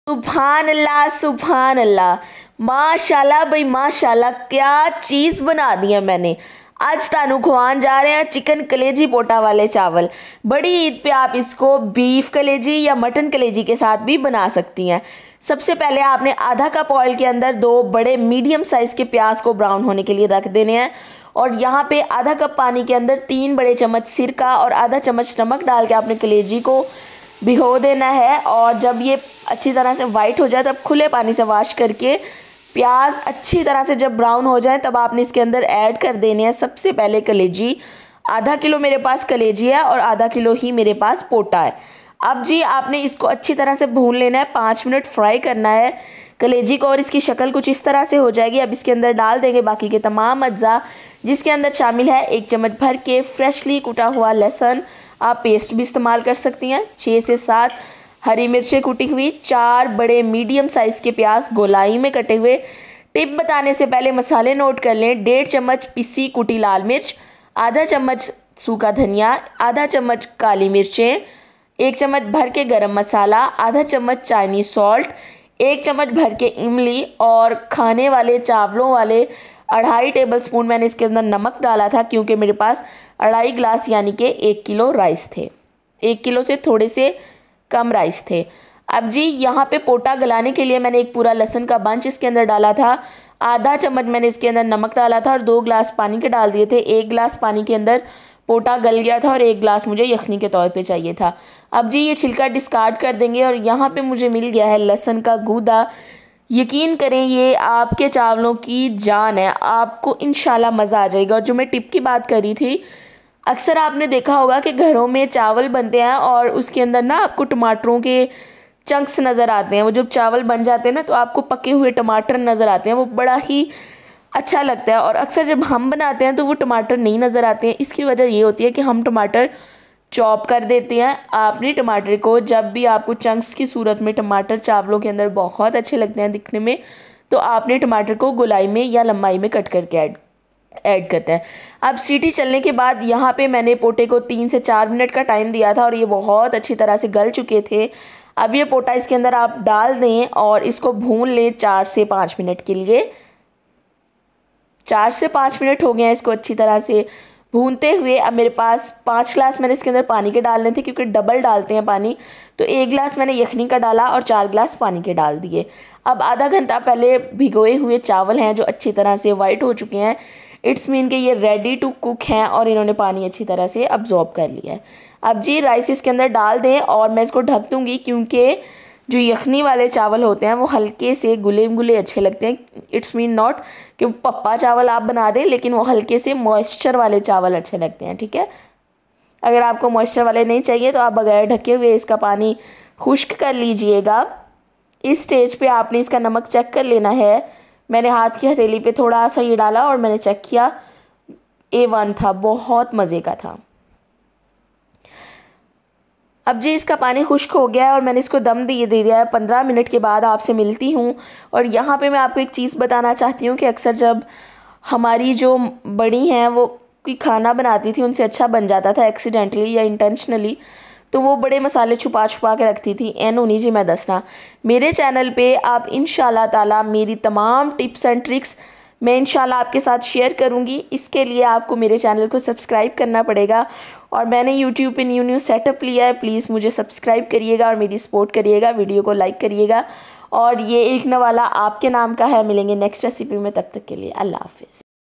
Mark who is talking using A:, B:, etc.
A: सुभान अल्लाह, सुभान अल्लाह, माशाल्लाह भाई माशाल्लाह, क्या चीज़ बना दी है मैंने। आज तानू खुआन जा रहे हैं चिकन कलेजी पोटा वाले चावल। बड़ी ईद पे आप इसको बीफ कलेजी या मटन कलेजी के साथ भी बना सकती हैं। सबसे पहले आपने आधा कप ऑयल के अंदर 2 बड़े मीडियम साइज़ के प्याज को ब्राउन होने के लिए रख देने हैं और यहाँ पे आधा कप पानी के अंदर 3 बड़े चम्मच सिरका और आधा चम्मच नमक डाल के आपने कलेजी को भिगो देना है। और जब ये अच्छी तरह से वाइट हो जाए तब खुले पानी से वॉश करके प्याज अच्छी तरह से जब ब्राउन हो जाए तब आपने इसके अंदर ऐड कर देने हैं सबसे पहले कलेजी। आधा किलो मेरे पास कलेजी है और आधा किलो ही मेरे पास पोटा है। अब जी आपने इसको अच्छी तरह से भून लेना है, 5 मिनट फ्राई करना है कलेजी को और इसकी शक्ल कुछ इस तरह से हो जाएगी। अब इसके अंदर डाल देंगे बाकी के तमाम अज्जा, जिसके अंदर शामिल है 1 चम्मच भर के फ्रेशली कुटा हुआ लहसुन, आप पेस्ट भी इस्तेमाल कर सकती हैं, 6 से 7 हरी मिर्चें कुटी हुई, 4 बड़े मीडियम साइज़ के प्याज गोलाई में कटे हुए। टिप बताने से पहले मसाले नोट कर लें। 1.5 चम्मच पिसी कुटी लाल मिर्च, आधा चम्मच सूखा धनिया, आधा चम्मच काली मिर्चें, 1 चम्मच भर के गरम मसाला, आधा चम्मच चाइनीज़ सॉल्ट, 1 चम्मच भर के इमली और खाने वाले चावलों वाले 2.5 टेबलस्पून मैंने इसके अंदर नमक डाला था क्योंकि मेरे पास 2.5 गिलास यानी कि 1 किलो राइस थे। 1 किलो से थोड़े से कम राइस थे। अब जी यहाँ पे पोटा गलाने के लिए मैंने एक पूरा लहसुन का बंच इसके अंदर डाला था, आधा चम्मच मैंने इसके अंदर नमक डाला था और 2 गिलास पानी के डाल दिए थे। 1 गिलास पानी के अंदर पोटा गल गया था और 1 गिलास मुझे यखनी के तौर पे चाहिए था। अब जी ये छिलका डिस्कार्ड कर देंगे और यहाँ पे मुझे मिल गया है लहसुन का गूदा। यकीन करें ये आपके चावलों की जान है, आपको इंशाल्लाह मज़ा आ जाएगा। और जो मैं टिप की बात करी थी, अक्सर आपने देखा होगा कि घरों में चावल बनते हैं और उसके अंदर ना आपको टमाटरों के चंक्स नज़र आते हैं। वो जब चावल बन जाते हैं ना तो आपको पके हुए टमाटर नज़र आते हैं, वो बड़ा ही अच्छा लगता है। और अक्सर जब हम बनाते हैं तो वो टमाटर नहीं नज़र आते हैं। इसकी वजह ये होती है कि हम टमाटर चॉप कर देते हैं। आपने टमाटर को जब भी आपको चंक्स की सूरत में टमाटर चावलों के अंदर बहुत अच्छे लगते हैं दिखने में, तो आपने टमाटर को गोलाई में या लंबाई में कट करके ऐड करते हैं। अब सीटी चलने के बाद यहाँ पे मैंने पोटे को 3 से 4 मिनट का टाइम दिया था और ये बहुत अच्छी तरह से गल चुके थे। अब ये पोटा इसके अंदर आप डाल दें और इसको भून लें 4 से 5 मिनट के लिए। 4 से 5 मिनट हो गए हैं इसको अच्छी तरह से भूनते हुए। अब मेरे पास 5 गिलास मैंने इसके अंदर पानी के डालने थे क्योंकि डबल डालते हैं पानी, तो 1 गिलास मैंने यखनी का डाला और 4 गिलास पानी के डाल दिए। अब आधा घंटा पहले भिगोए हुए चावल हैं जो अच्छी तरह से वाइट हो चुके हैं, इट्स मीन कि ये रेडी टू कुक हैं और इन्होंने पानी अच्छी तरह से अब्जॉर्ब कर लिया है। अब जी राइस इसके अंदर डाल दें और मैं इसको ढक दूँगी क्योंकि जो यखनी वाले चावल होते हैं वो हल्के से गुले गुले अच्छे लगते हैं। इट्स मीन नॉट कि पप्पा चावल आप बना दें, लेकिन वो हल्के से मॉइस्चर वाले चावल अच्छे लगते हैं, ठीक है। अगर आपको मॉइस्चर वाले नहीं चाहिए तो आप बगैर ढके हुए इसका पानी खुश्क कर लीजिएगा। इस स्टेज पे आपने इसका नमक चेक कर लेना है। मैंने हाथ की हथेली पे थोड़ा सा ये डाला और मैंने चेक किया, A1 था, बहुत मज़े का था। अब जी इसका पानी खुश्क हो गया है और मैंने इसको दम दे दिया है। 15 मिनट के बाद आपसे मिलती हूँ। और यहाँ पे मैं आपको एक चीज़ बताना चाहती हूँ कि अक्सर जब हमारी जो बड़ी हैं वो कोई खाना बनाती थी, उनसे अच्छा बन जाता था एक्सीडेंटली या इंटेंशनली, तो वो बड़े मसाले छुपा छुपा के रखती थी। एन उन्हीं जी मैं दसना मेरे चैनल पे आप इंशाल्लाह ताला मेरी तमाम टिप्स एंड ट्रिक्स मैं इंशाल्लाह आपके साथ शेयर करूँगी। इसके लिए आपको मेरे चैनल को सब्सक्राइब करना पड़ेगा और मैंने यूट्यूब पे न्यू सेटअप लिया है। प्लीज़ मुझे सब्सक्राइब करिएगा और मेरी सपोर्ट करिएगा, वीडियो को लाइक करिएगा। और ये एक नवाला आपके नाम का है। मिलेंगे नेक्स्ट रेसिपी में, तब तक के लिए अल्लाह हाफिज़।